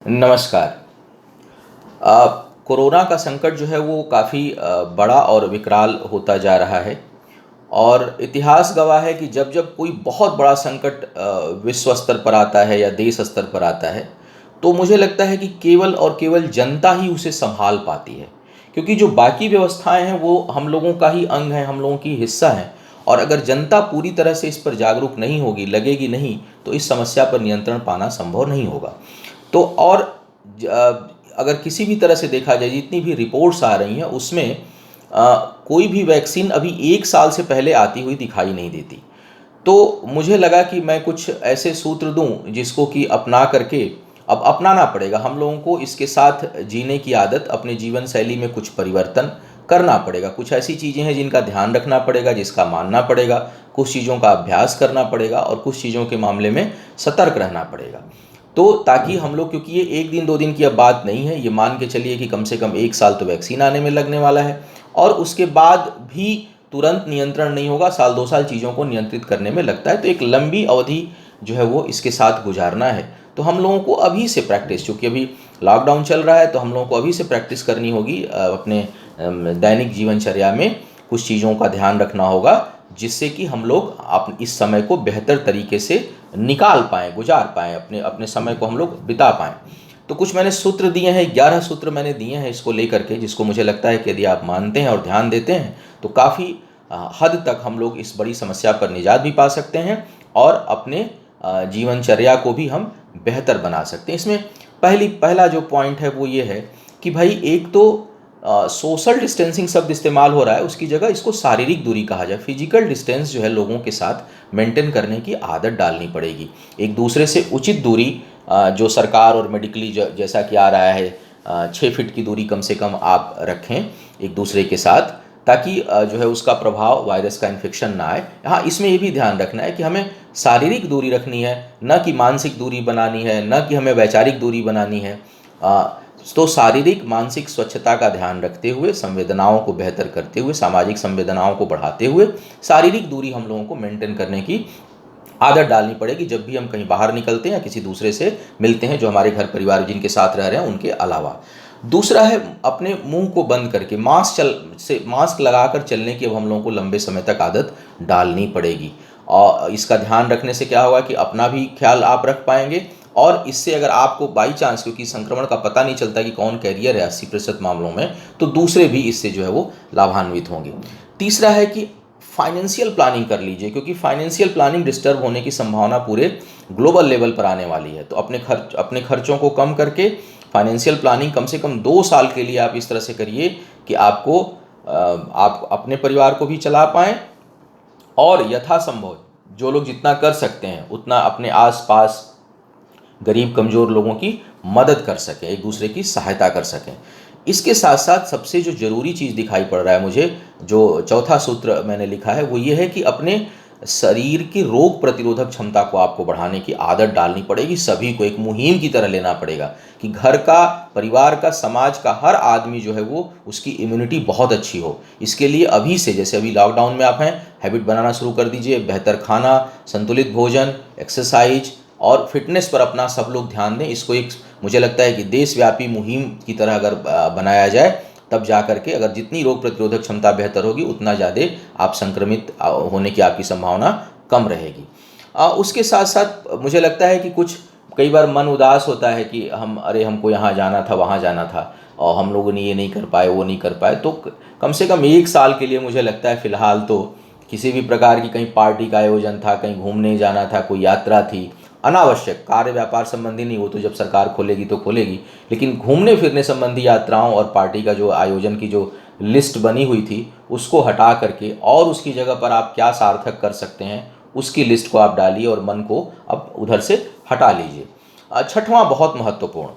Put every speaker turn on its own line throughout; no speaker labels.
नमस्कार। कोरोना का संकट जो है वो काफ़ी बड़ा और विकराल होता जा रहा है और इतिहास गवाह है कि जब जब कोई बहुत बड़ा संकट विश्व स्तर पर आता है या देश स्तर पर आता है, तो मुझे लगता है कि केवल और केवल जनता ही उसे संभाल पाती है। क्योंकि जो बाकी व्यवस्थाएं हैं वो हम लोगों का ही अंग है, हम लोगों की हिस्सा हैं। और अगर जनता पूरी तरह से इस पर जागरूक नहीं होगी, लगेगी नहीं, तो इस समस्या पर नियंत्रण पाना संभव नहीं होगा। तो और अगर किसी भी तरह से देखा जाए, जितनी भी रिपोर्ट्स आ रही हैं उसमें कोई भी वैक्सीन अभी 1 साल से पहले आती हुई दिखाई नहीं देती। तो मुझे लगा कि मैं कुछ ऐसे सूत्र दूं जिसको कि अपना करके अब अपनाना पड़ेगा हम लोगों को। इसके साथ जीने की आदत, अपने जीवन शैली में कुछ परिवर्तन करना पड़ेगा। कुछ ऐसी चीज़ें हैं जिनका ध्यान रखना पड़ेगा, जिसका मानना पड़ेगा, कुछ चीज़ों का अभ्यास करना पड़ेगा और कुछ चीज़ों के मामले में सतर्क रहना पड़ेगा। तो ताकि हम लोग, क्योंकि ये 1 दिन 2 दिन की अब बात नहीं है, ये मान के चलिए कि कम से कम 1 साल तो वैक्सीन आने में लगने वाला है और उसके बाद भी तुरंत नियंत्रण नहीं होगा, साल 2 साल चीज़ों को नियंत्रित करने में लगता है। तो एक लंबी अवधि जो है वो इसके साथ गुजारना है। तो हम लोगों को अभी से प्रैक्टिस, चूँकि अभी लॉकडाउन चल रहा है, तो हम लोगों को अभी से प्रैक्टिस करनी होगी। अपने दैनिक जीवनचर्या में कुछ चीज़ों का ध्यान रखना होगा जिससे कि हम लोग इस समय को बेहतर तरीके से निकाल पाएँ, गुजार पाएँ, अपने अपने समय को हम लोग बिता पाएँ। तो कुछ मैंने सूत्र दिए हैं, 11 सूत्र मैंने दिए हैं इसको लेकर के, जिसको मुझे लगता है कि यदि आप मानते हैं और ध्यान देते हैं तो काफ़ी हद तक हम लोग इस बड़ी समस्या पर निजात भी पा सकते हैं और अपने जीवनचर्या को भी हम बेहतर बना सकते हैं। इसमें पहला जो पॉइंट है वो ये है कि भाई, एक तो सोशल डिस्टेंसिंग शब्द इस्तेमाल हो रहा है, उसकी जगह इसको शारीरिक दूरी कहा जाए। फिजिकल डिस्टेंस जो है लोगों के साथ मेंटेन करने की आदत डालनी पड़ेगी। एक दूसरे से उचित दूरी, जो सरकार और मेडिकली जैसा कि आ रहा है, 6 फीट की दूरी कम से कम आप रखें एक दूसरे के साथ, ताकि जो है उसका प्रभाव, वायरस का इन्फेक्शन ना आए। हाँ, इसमें ये भी ध्यान रखना है कि हमें शारीरिक दूरी रखनी है, न कि मानसिक दूरी बनानी है, न कि हमें वैचारिक दूरी बनानी है। तो शारीरिक मानसिक स्वच्छता का ध्यान रखते हुए, संवेदनाओं को बेहतर करते हुए, सामाजिक संवेदनाओं को बढ़ाते हुए शारीरिक दूरी हम लोगों को मेंटेन करने की आदत डालनी पड़ेगी जब भी हम कहीं बाहर निकलते हैं या किसी दूसरे से मिलते हैं, जो हमारे घर परिवार जिनके साथ रह रहे हैं उनके अलावा। दूसरा है, अपने मुंह को बंद करके मास्क लगाकर चलने की अब हम लोगों को लंबे समय तक आदत डालनी पड़ेगी। और इसका ध्यान रखने से क्या होगा कि अपना भी ख्याल आप रख पाएंगे और इससे अगर आपको बाई चांस, क्योंकि संक्रमण का पता नहीं चलता कि कौन कैरियर है 80% मामलों में, तो दूसरे भी इससे जो है वो लाभान्वित होंगे। तीसरा है कि फाइनेंशियल प्लानिंग कर लीजिए, क्योंकि फाइनेंशियल प्लानिंग डिस्टर्ब होने की संभावना पूरे ग्लोबल लेवल पर आने वाली है। तो अपने खर्चों को कम करके फाइनेंशियल प्लानिंग कम से कम 2 साल के लिए आप इस तरह से करिए कि आप अपने परिवार को भी चला पाएँ और यथासंभव जो लोग जितना कर सकते हैं उतना अपने आसपास गरीब कमज़ोर लोगों की मदद कर सकें, एक दूसरे की सहायता कर सकें। इसके साथ साथ सबसे जो ज़रूरी चीज़ दिखाई पड़ रहा है मुझे, जो चौथा सूत्र मैंने लिखा है, वो ये है कि अपने शरीर की रोग प्रतिरोधक क्षमता को आपको बढ़ाने की आदत डालनी पड़ेगी। सभी को एक मुहिम की तरह लेना पड़ेगा कि घर का, परिवार का, समाज का हर आदमी जो है वो, उसकी इम्यूनिटी बहुत अच्छी हो। इसके लिए अभी से, जैसे अभी लॉकडाउन में आप हैं, हैबिट बनाना शुरू कर दीजिए। बेहतर खाना, संतुलित भोजन, एक्सरसाइज और फिटनेस पर अपना सब लोग ध्यान दें। इसको एक, मुझे लगता है कि देशव्यापी मुहिम की तरह अगर बनाया जाए, तब जा करके अगर जितनी रोग प्रतिरोधक क्षमता बेहतर होगी उतना ज़्यादा आप संक्रमित होने की आपकी संभावना कम रहेगी। उसके साथ साथ मुझे लगता है कि कुछ कई बार मन उदास होता है कि हमको यहाँ जाना था, वहाँ जाना था और हम लोगों ने ये नहीं कर पाए, वो नहीं कर पाए। तो कम से कम 1 साल के लिए मुझे लगता है फ़िलहाल तो किसी भी प्रकार की, कहीं पार्टी का आयोजन था, कहीं घूमने जाना था, कोई यात्रा थी, अनावश्यक कार्य व्यापार संबंधी नहीं, वो तो जब सरकार खोलेगी तो खोलेगी, लेकिन घूमने फिरने संबंधी यात्राओं और पार्टी का जो आयोजन की जो लिस्ट बनी हुई थी उसको हटा करके और उसकी जगह पर आप क्या सार्थक कर सकते हैं उसकी लिस्ट को आप डालिए और मन को अब उधर से हटा लीजिए। छठवां बहुत महत्वपूर्ण,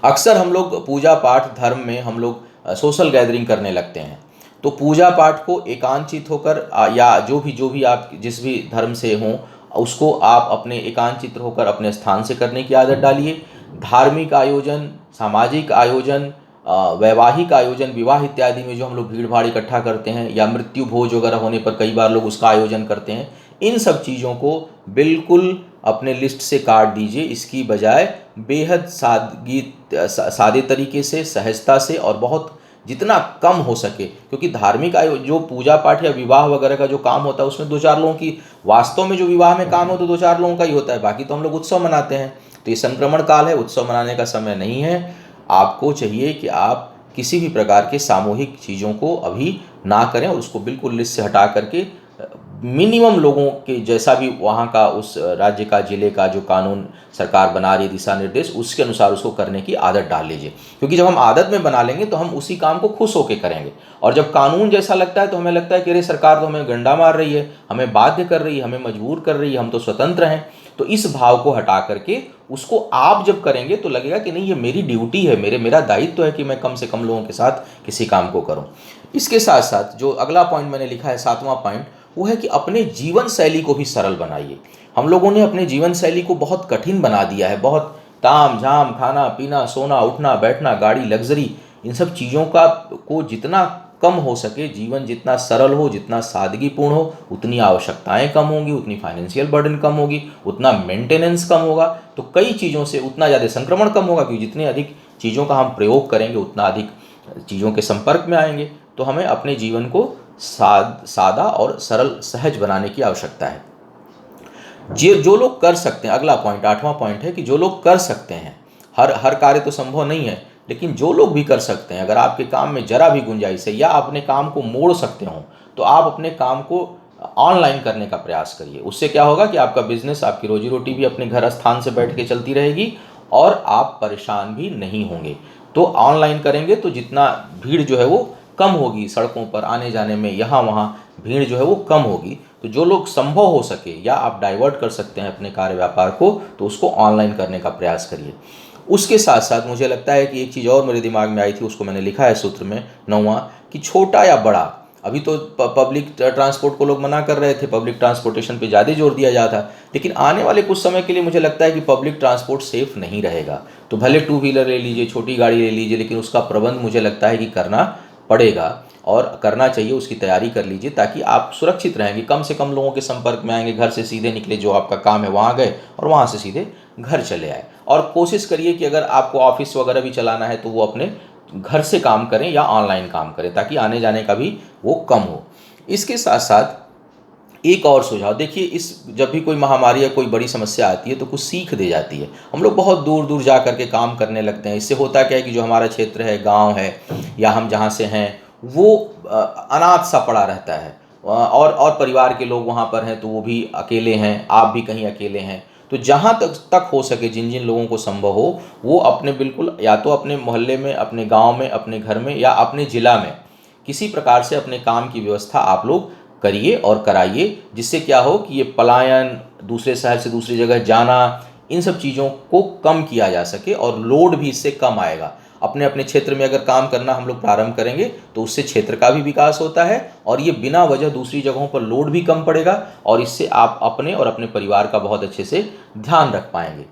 अक्सर हम लोग पूजा पाठ धर्म में हम लोग सोशल गैदरिंग करने लगते हैं। तो पूजा पाठ को एकांचित होकर या जो भी आप जिस भी धर्म से हों, उसको आप अपने एकांचित होकर अपने स्थान से करने की आदत डालिए। धार्मिक आयोजन, सामाजिक आयोजन, वैवाहिक आयोजन, विवाह इत्यादि में जो हम लोग भीड़ भाड़ इकट्ठा करते हैं, या मृत्यु भोज वगैरह होने पर कई बार लोग उसका आयोजन करते हैं, इन सब चीज़ों को बिल्कुल अपने लिस्ट से काट दीजिए। इसकी बजाय बेहद सादे तरीके से, सहजता से और बहुत जितना कम हो सके, क्योंकि धार्मिक जो पूजा पाठ या विवाह वगैरह का जो काम होता है उसमें दो चार लोगों की, वास्तव में जो विवाह में काम हो तो दो चार लोगों का ही होता है, बाकी तो हम लोग उत्सव मनाते हैं। तो ये संक्रमण काल है, उत्सव मनाने का समय नहीं है। आपको चाहिए कि आप किसी भी प्रकार के सामूहिक चीज़ों को अभी ना करें और उसको बिल्कुल लिस्ट से हटा करके मिनिमम लोगों के जैसा भी वहाँ का उस राज्य का, जिले का जो कानून सरकार बना रही है, दिशा निर्देश, उसके अनुसार उसको करने की आदत डाल लीजिए। क्योंकि जब हम आदत में बना लेंगे तो हम उसी काम को खुश होकर करेंगे, और जब कानून जैसा लगता है तो हमें लगता है कि अरे सरकार तो हमें गंडा मार रही है, हमें बाध्य कर रही है, हमें मजबूर कर रही है, हम तो स्वतंत्र हैं। तो इस भाव को हटा करके उसको आप जब करेंगे तो लगेगा कि नहीं, ये मेरी ड्यूटी है, मेरा दायित्व है कि मैं कम से कम लोगों के साथ किसी काम को करूं। इसके साथ साथ जो अगला पॉइंट मैंने लिखा है, 7वां पॉइंट, वो है कि अपने जीवन शैली को भी सरल बनाइए। हम लोगों ने अपने जीवन शैली को बहुत कठिन बना दिया है, बहुत ताम झाम, खाना पीना, सोना उठना बैठना, गाड़ी, लग्जरी, इन सब चीज़ों को जितना कम हो सके, जीवन जितना सरल हो, जितना सादगीपूर्ण हो, उतनी आवश्यकताएं कम होंगी, उतनी फाइनेंशियल बर्डन कम होगी, उतना मेंटेनेंस कम होगा, तो कई चीज़ों से उतना ज़्यादा संक्रमण कम होगा, क्योंकि जितने अधिक चीज़ों का हम प्रयोग करेंगे उतना अधिक चीज़ों के संपर्क में आएंगे। तो हमें अपने जीवन को सादा और सरल, सहज बनाने की आवश्यकता है। जो लोग कर सकते हैं, अगला पॉइंट 8वां पॉइंट है कि जो लोग कर सकते हैं, हर कार्य तो संभव नहीं है, लेकिन जो लोग भी कर सकते हैं, अगर आपके काम में जरा भी गुंजाइश है या अपने काम को मोड़ सकते हो, तो आप अपने काम को ऑनलाइन करने का प्रयास करिए। उससे क्या होगा कि आपका बिजनेस, आपकी रोजी रोटी भी अपने घर स्थान से बैठ के चलती रहेगी और आप परेशान भी नहीं होंगे। तो ऑनलाइन करेंगे तो जितना भीड़ जो है वो कम होगी, सड़कों पर आने जाने में यहाँ वहाँ भीड़ जो है वो कम होगी। तो जो लोग संभव हो सके या आप डाइवर्ट कर सकते हैं अपने कार्य व्यापार को, तो उसको ऑनलाइन करने का प्रयास करिए। उसके साथ साथ मुझे लगता है कि एक चीज़ और मेरे दिमाग में आई थी, उसको मैंने लिखा है सूत्र में 9वां, कि छोटा या बड़ा, अभी तो पब्लिक ट्रांसपोर्ट को लोग मना कर रहे थे, पब्लिक ट्रांसपोर्टेशन पे ज़्यादा जोर दिया जाता, लेकिन आने वाले कुछ समय के लिए मुझे लगता है कि पब्लिक ट्रांसपोर्ट सेफ नहीं रहेगा। तो भले 2 व्हीलर ले लीजिए, छोटी गाड़ी ले लीजिए, लेकिन उसका प्रबंध मुझे लगता है कि करना पड़ेगा और करना चाहिए, उसकी तैयारी कर लीजिए, ताकि आप सुरक्षित रहेंगे, कम से कम लोगों के संपर्क में आएंगे, घर से सीधे निकले, जो आपका काम है वहाँ गए और वहाँ से सीधे घर चले आए। और कोशिश करिए कि अगर आपको ऑफिस वगैरह भी चलाना है तो वो अपने घर से काम करें या ऑनलाइन काम करें, ताकि आने जाने का भी वो कम हो। इसके साथ साथ एक और सुझाव देखिए, जब भी कोई महामारी या कोई बड़ी समस्या आती है तो कुछ सीख दे जाती है। हम लोग बहुत दूर दूर जा करके काम करने लगते हैं। इससे होता क्या है कि जो हमारा क्षेत्र है, गांव है, या हम जहाँ से हैं, वो अनाथ सा पड़ा रहता है, और परिवार के लोग वहाँ पर हैं तो वो भी अकेले हैं, आप भी कहीं अकेले हैं। तो जहाँ तक हो सके, जिन जिन लोगों को संभव हो, वो अपने बिल्कुल या तो अपने मोहल्ले में, अपने गाँव में, अपने घर में या अपने ज़िला में किसी प्रकार से अपने काम की व्यवस्था आप लोग करिए और कराइए, जिससे क्या हो कि ये पलायन, दूसरे शहर से दूसरी जगह जाना, इन सब चीज़ों को कम किया जा सके और लोड भी इससे कम आएगा। अपने अपने क्षेत्र में अगर काम करना हम लोग प्रारंभ करेंगे तो उससे क्षेत्र का भी विकास होता है और ये बिना वजह दूसरी जगहों पर लोड भी कम पड़ेगा, और इससे आप अपने और अपने परिवार का बहुत अच्छे से ध्यान रख पाएंगे।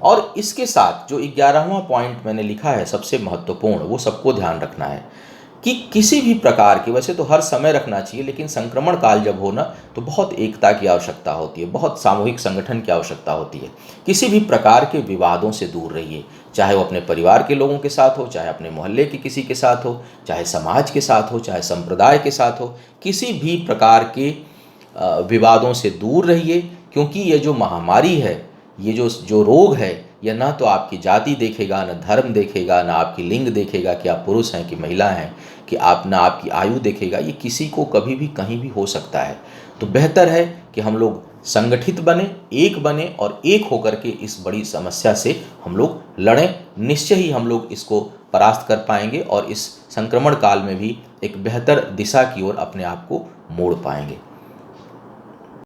और इसके साथ जो 11वां पॉइंट मैंने लिखा है, सबसे महत्वपूर्ण, वो सबको ध्यान रखना है कि किसी भी प्रकार की, वैसे तो हर समय रखना चाहिए, लेकिन संक्रमण काल जब हो ना, तो बहुत एकता की आवश्यकता होती है, बहुत सामूहिक संगठन की आवश्यकता होती है। किसी भी प्रकार के विवादों से दूर रहिए, चाहे वो अपने परिवार के लोगों के साथ हो, चाहे अपने मोहल्ले के किसी के साथ हो, चाहे समाज के साथ हो, चाहे संप्रदाय के साथ हो, किसी भी प्रकार के विवादों से दूर रहिए। क्योंकि ये जो महामारी है, ये जो रोग है, यह ना तो आपकी जाति देखेगा, न धर्म देखेगा, ना आपकी लिंग देखेगा कि आप पुरुष हैं कि महिला हैं, कि आप ना आपकी आयु देखेगा। ये किसी को कभी भी कहीं भी हो सकता है। तो बेहतर है कि हम लोग संगठित बने, एक बने और एक होकर के इस बड़ी समस्या से हम लोग लड़ें। निश्चय ही हम लोग इसको परास्त कर पाएंगे और इस संक्रमण काल में भी एक बेहतर दिशा की ओर अपने आप को मोड़ पाएंगे।